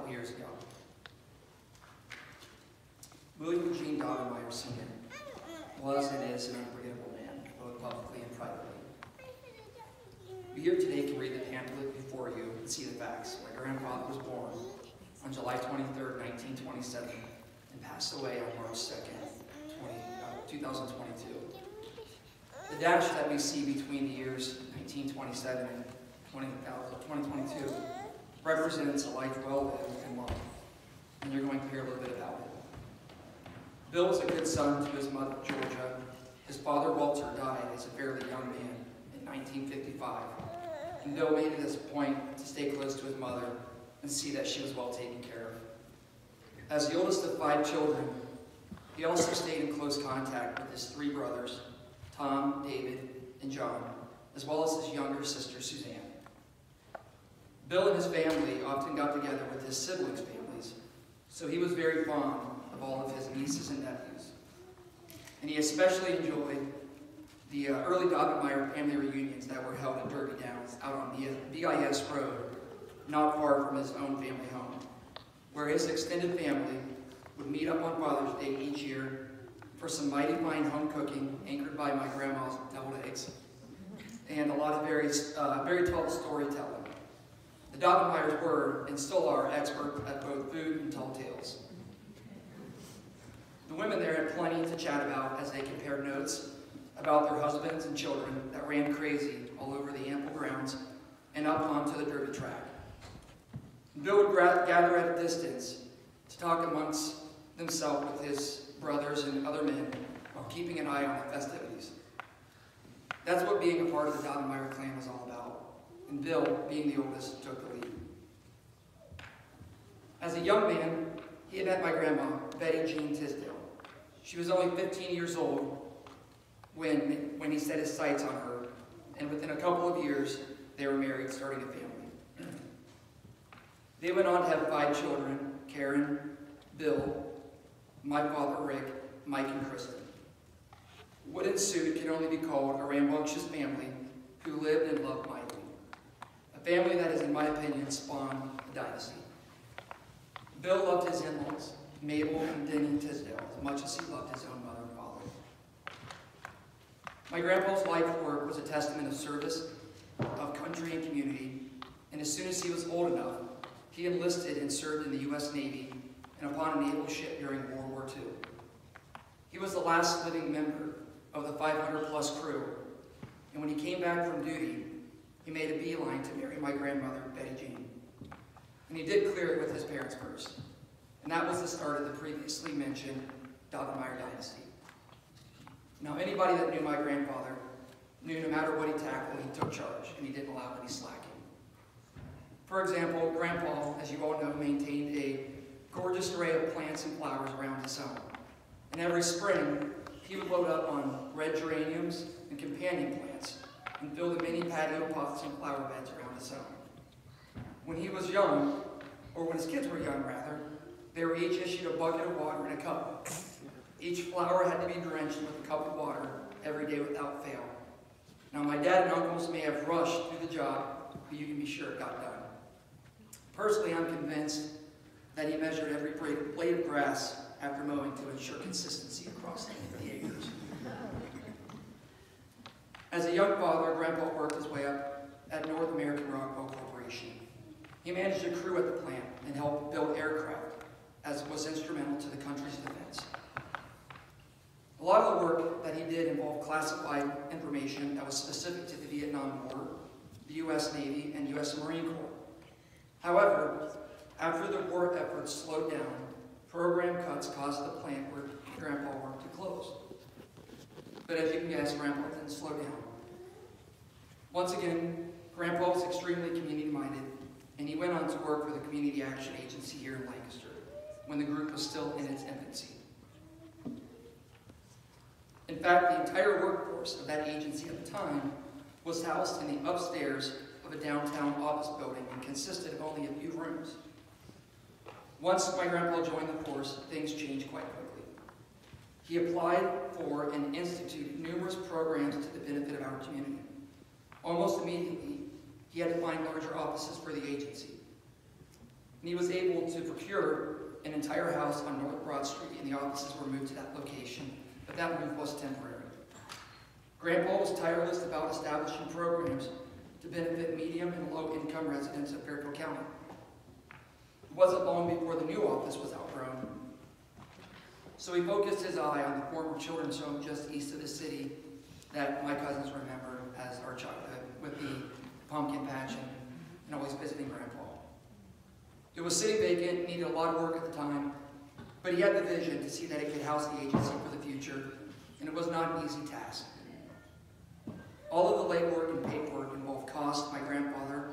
couple years ago. William Eugene Daubenmire Sr. was and is an unforgettable man, both publicly and privately. We here today can read the pamphlet before you and see the facts. My grandfather was born on July 23rd, 1927, and passed away on March 2nd, 2022. The dash that we see between the years 1927 and 2022 represents a life well lived and loved, and you're going to hear a little bit about it. Bill was a good son to his mother, Georgia. His father, Walter, died as a fairly young man in 1955, and Bill made it his point to stay close to his mother and see that she was well taken care of. As the oldest of 5 children, he also stayed in close contact with his 3 brothers, Tom, David, and John, as well as his younger sister, Suzanne. Bill and his family often got together with his siblings' families, so he was very fond of all of his nieces and nephews. And he especially enjoyed the early Daubenmire family reunions that were held at Derby Downs out on the BIS Road, not far from his own family home, where his extended family would meet up on Father's Day each year for some mighty fine home cooking anchored by my grandma's deviled eggs and a lot of very tall storytelling. The Daubenmires were and still are expert at both food and tall tales. The women there had plenty to chat about as they compared notes about their husbands and children that ran crazy all over the ample grounds and up onto the Derby track. Bill would gather at a distance to talk amongst themselves with his brothers and other men while keeping an eye on the festivities. That's what being a part of the Daubenmire clan was all about, and Bill, being the oldest, took the lead. As a young man, he had met my grandma, Betty Jean Tisdale. She was only 15 years old when he set his sights on her, and within a couple of years, they were married, starting a family. They went on to have 5 children: Karen, Bill, my father Rick, Mike, and Kristen. What ensued can only be called a rambunctious family who lived and loved mightily. A family that has, in my opinion, spawned a dynasty. Bill loved his in-laws, Mabel and Denny Tisdale, as much as he loved his own mother and father. My grandpa's life work was a testament of service, of country and community, and as soon as he was old enough, he enlisted and served in the U.S. Navy and upon a naval ship during World War II. He was the last living member of the 500-plus crew, and when he came back from duty, he made a beeline to marry my grandmother, Betty Jean. And he did clear it with his parents first, and that was the start of the previously mentioned Daubenmire dynasty. Now, anybody that knew my grandfather knew no matter what he tackled, he took charge, and he didn't allow any slacking. For example, Grandpa, as you all know, maintained a gorgeous array of plants and flowers around his home. And every spring, he would load up on red geraniums and companion plants and fill the many patio pots and flower beds around his home. When he was young, or when his kids were young rather, they were each issued a bucket of water in a cup. Each flower had to be drenched with a cup of water every day without fail. Now, my dad and uncles may have rushed through the job, but you can be sure it got done. Personally, I'm convinced that he measured every blade of grass after mowing to ensure consistency across the acres. As a young father, Grandpa worked his way up at North American Rockwell Corporation. He managed a crew at the plant and helped build aircraft, as was instrumental to the country's defense. A lot of the work that he did involved classified information that was specific to the Vietnam War, the U.S. Navy, and U.S. Marine Corps. However, after the war efforts slowed down, program cuts caused the plant where Grandpa worked to close. But as you can guess, Grandpa didn't slow down. Once again, Grandpa was extremely community-minded, and he went on to work for the Community Action Agency here in Lancaster, when the group was still in its infancy. In fact, the entire workforce of that agency at the time was housed in the upstairs of a downtown office building and consisted of only a few rooms. Once my grandpa joined the force, things changed quite quickly. He applied for and instituted numerous programs to the benefit of our community. Almost immediately, he had to find larger offices for the agency. And and he was able to procure an entire house on North Broad Street, and the offices were moved to that location, but that move was temporary. Grandpa was tireless about establishing programs to benefit medium and low-income residents of Fairfield County. It wasn't long before the new office was outgrown, so he focused his eye on the former children's home just east of the city that my cousins remember as our childhood, with the pumpkin patch and always visiting Grandpa. It was sitting vacant, needed a lot of work at the time, but he had the vision to see that it could house the agency for the future, and it was not an easy task. All of the legwork and paperwork involved cost, and my grandfather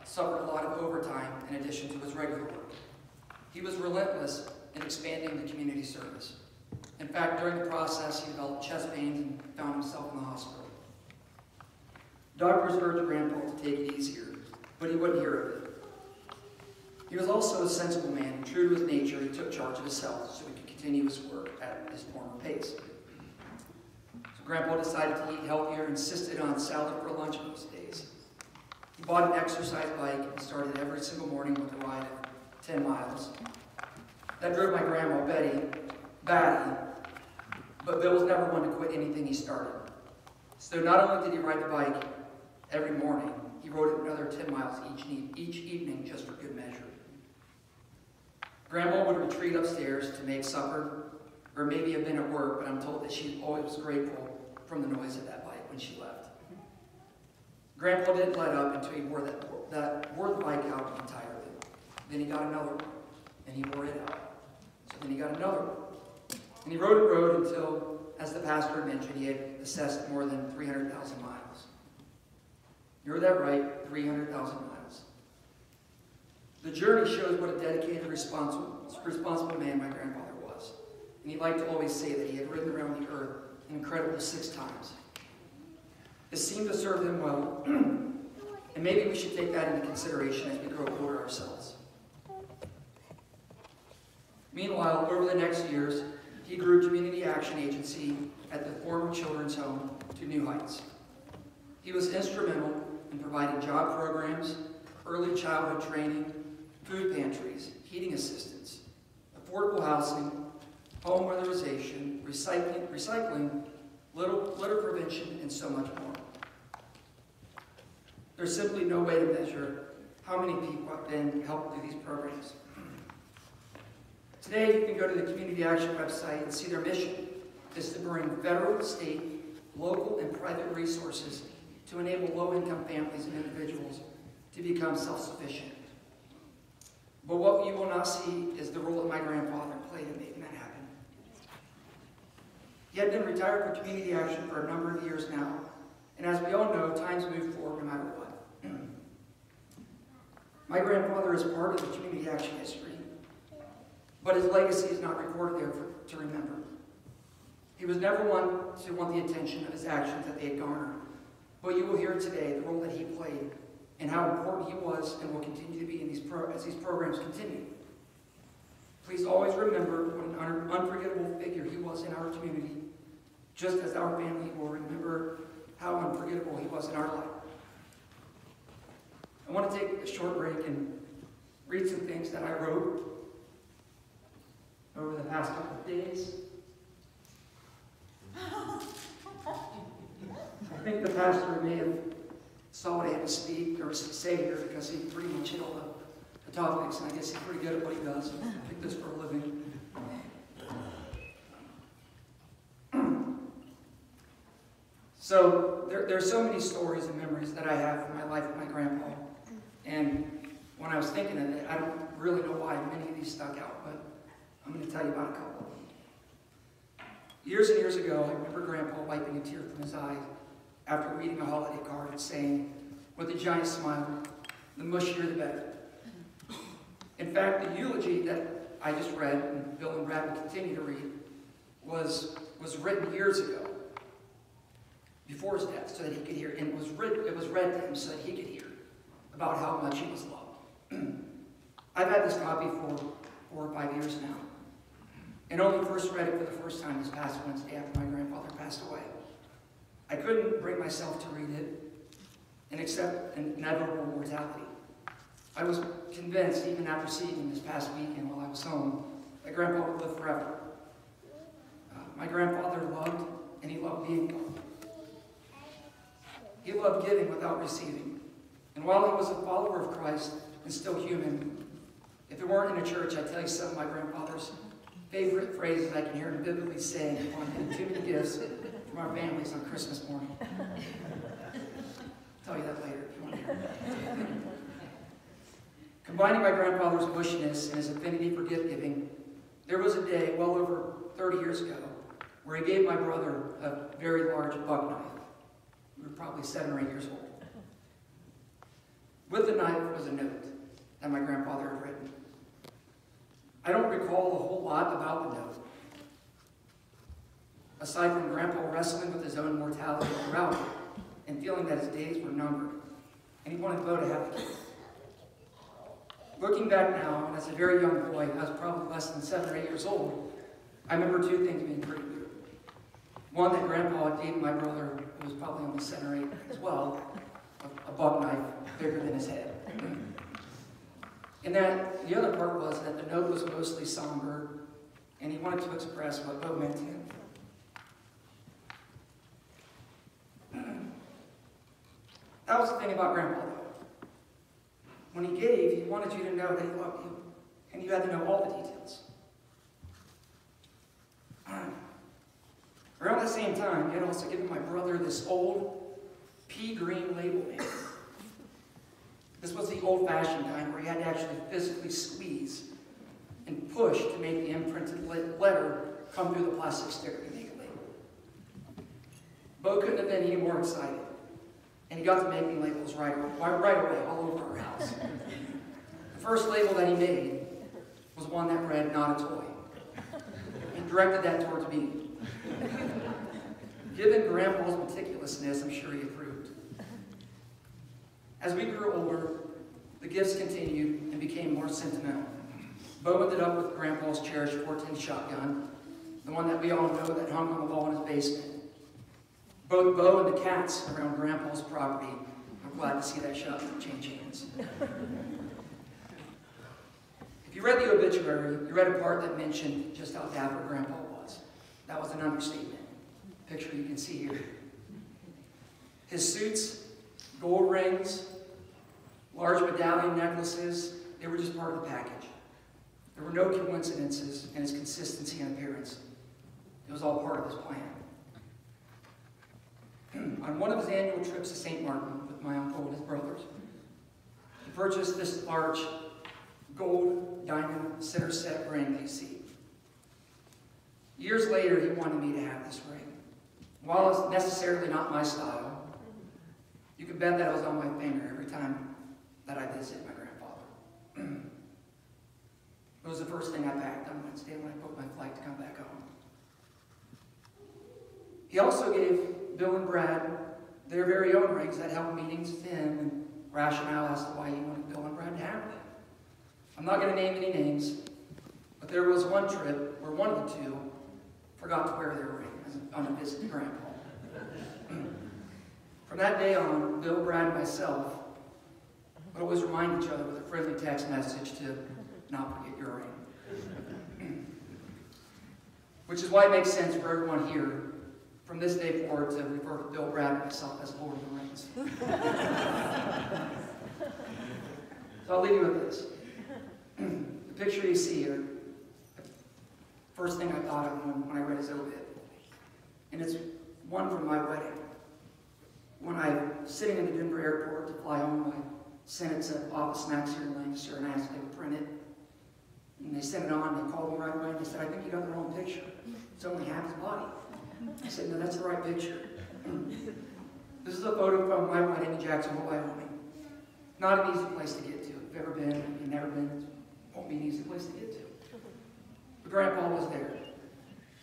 suffered a lot of overtime in addition to his regular work. He was relentless in expanding the community service. In fact, during the process, he developed chest pains and found himself in the hospital. Doctors urged Grandpa to take it easier, but he wouldn't hear of it. He was also a sensible man, and true to his nature, he took charge of his health so he could continue his work at his former pace. So Grandpa decided to eat healthier, insisted on salad for lunch most days. He bought an exercise bike and started every single morning with a ride of 10 miles. That drove my grandma, Betty, badly, but Bill was never one to quit anything he started. So not only did he ride the bike every morning, he rode it another 10 miles each evening just for good measure. Grandma would retreat upstairs to make supper, or maybe have been at work, but I'm told that she always was grateful from the noise of that bike when she left. Grandpa didn't let up until he wore the bike out entirely. Then he got another one, and he wore it out. So then he got another one. And he rode until, as the pastor mentioned, he had assessed more than 300,000 miles. You heard that right, 300,000 miles. The journey shows what a dedicated, responsible man my grandfather was. And he liked to always say that he had ridden around the earth an incredible 6 times. It seemed to serve him well, and maybe we should take that into consideration as we grow older ourselves. Meanwhile, over the next years, he grew Community Action Agency at the former children's home to new heights. He was instrumental in providing job programs, early childhood training, food pantries, heating assistance, affordable housing, home weatherization, recycling, litter prevention, and so much more. There's simply no way to measure how many people have been helped through these programs. Today, you can go to the Community Action website and see their mission is to bring federal, state, local, and private resources to enable low-income families and individuals to become self-sufficient. But what you will not see is the role that my grandfather played in making that happen. He had been retired from Community Action for a number of years now, and as we all know, times move forward no matter what. My grandfather is part of the Community Action history, but his legacy is not recorded there to remember. He was never one to want the attention of his actions that they had garnered, but you will hear today the role that he played and how important he was and will continue to be in as these programs continue. Please always remember what an unforgettable figure he was in our community, just as our family will remember how unforgettable he was in our life. I want to take a short break and read some things that I wrote over the past couple of days. I think the pastor may have saw what I had to speak or say here because he pretty much hit all the topics, and I guess he's pretty good at what he does. I picked this for a living. So there's so many stories and memories that I have from my life with my grandpa. And when I was thinking of it, I don't really know why many of these stuck out, but I'm going to tell you about a couple. Years and years ago, I remember Grandpa wiping a tear from his eye after reading a holiday card and saying, with a giant smile, "The mushier the better." In fact, the eulogy that I just read, and Bill and Brad will continue to read, was written years ago, before his death, so that he could hear, and it was read to him so that he could hear about how much he was loved. I've had this copy for 4 or 5 years now, and only first read it for the first time this past Wednesday after my grandfather passed away. I couldn't bring myself to read it, and accept inevitable mortality. I was convinced, even after seeing him this past weekend while I was home, that Grandpa would live forever. My grandfather loved, and he loved being loved. He loved giving without receiving. And while he was a follower of Christ and still human, if it weren't in a church, I'd tell you some of my grandfather's favorite phrases I can hear him vividly saying upon getting too many gifts from our families on Christmas morning. I'll tell you that later if you want to hear it. Combining my grandfather's bushiness and his affinity for gift giving, there was a day well over 30 years ago where he gave my brother a very large buck knife. We were probably 7 or 8 years old. With the knife was a note that my grandfather had written. I don't recall a whole lot about the note, aside from Grandpa wrestling with his own mortality throughout it and feeling that his days were numbered, and he wanted Bo to have the gift. Looking back now, and as a very young boy, I was probably less than 7 or 8 years old, I remember 2 things being pretty weird. One, that Grandpa gave my brother, who was probably only 7 or 8 as well, a buck knife bigger than his head. And that the other part was that the note was mostly somber, and he wanted to express what Bo meant to him. That was the thing about Grandpa, though. When he gave, he wanted you to know that he loved you, and you had to know all the details. Around the same time, he had also given my brother this old pea green label maker. This was the old-fashioned kind where he had to actually physically squeeze and push to make the imprinted letter come through the plastic sticker to make a label. Bo couldn't have been any more excited, and he got to making labels right away all over our house. The first label that he made was one that read, "Not a toy." He directed that towards me. Given Grandpa's meticulousness, I'm sure he approved. As we grew older, the gifts continued and became more sentimental. Bo ended up with Grandpa's cherished 410 shotgun, the one that we all know that hung on the wall in his basement. Both Bo and the cats around Grandpa's property were glad to see that shotgun change hands. If you read the obituary, you read a part that mentioned just how dapper Grandpa was. That was an understatement. Picture you can see here. His suits, gold rings, large medallion necklaces, they were just part of the package. There were no coincidences in his consistency and appearance. It was all part of his plan. On one of his annual trips to St. Martin with my uncle and his brothers, he purchased this large gold diamond center set ring that you see. Years later, he wanted me to have this ring. While it's necessarily not my style, you can bet that it was on my finger every time that I visited my grandfather. It was the first thing I packed on Wednesday when I booked my flight to come back home. He also gave Bill and Brad their very own rings that held meanings to him and rationale as to why he wanted Bill and Brad to have them. I'm not going to name any names, but there was one trip where one of the two forgot to wear their ring on a visit to Grandpa. From that day on, Bill, Brad, and myself would always remind each other with a friendly text message to not forget your ring. Which is why it makes sense for everyone here, from this day forward, to refer to Bill, Brad, and myself as Lord of the Rings. So I'll leave you with this. The picture you see here, first thing I thought of when I read his obit. And it's one from my wedding. When I'm sitting in the Denver airport to fly home, I sent it to Office Snacks here in Lancaster and asked if they would print it. And they sent it on, and they called me right away, and they said, "I think you got the wrong picture. It's only half his body." I said, "No, that's the right picture." This is a photo from my wedding in Jacksonville, Wyoming. Not an easy place to get to. If you've ever been, if you've never been, it won't be an easy place to get to. But Grandpa was there.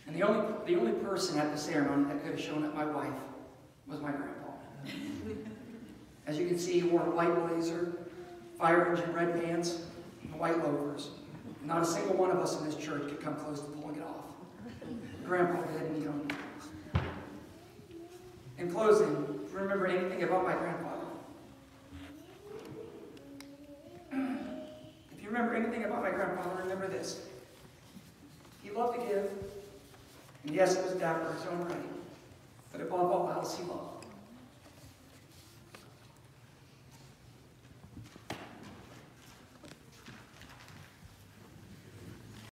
And the only person at the ceremony that could have shown up my wife was my grandpa. As you can see, he wore a white blazer, fire engine red pants, and white loafers. Not a single one of us in this church could come close to pulling it off. Grandpa did, and he don't know. In closing, if you remember anything about my grandfather, remember anything about my grandfather, remember this. He loved to give, and yes, it was dapper in his own right, but above all else, he loved.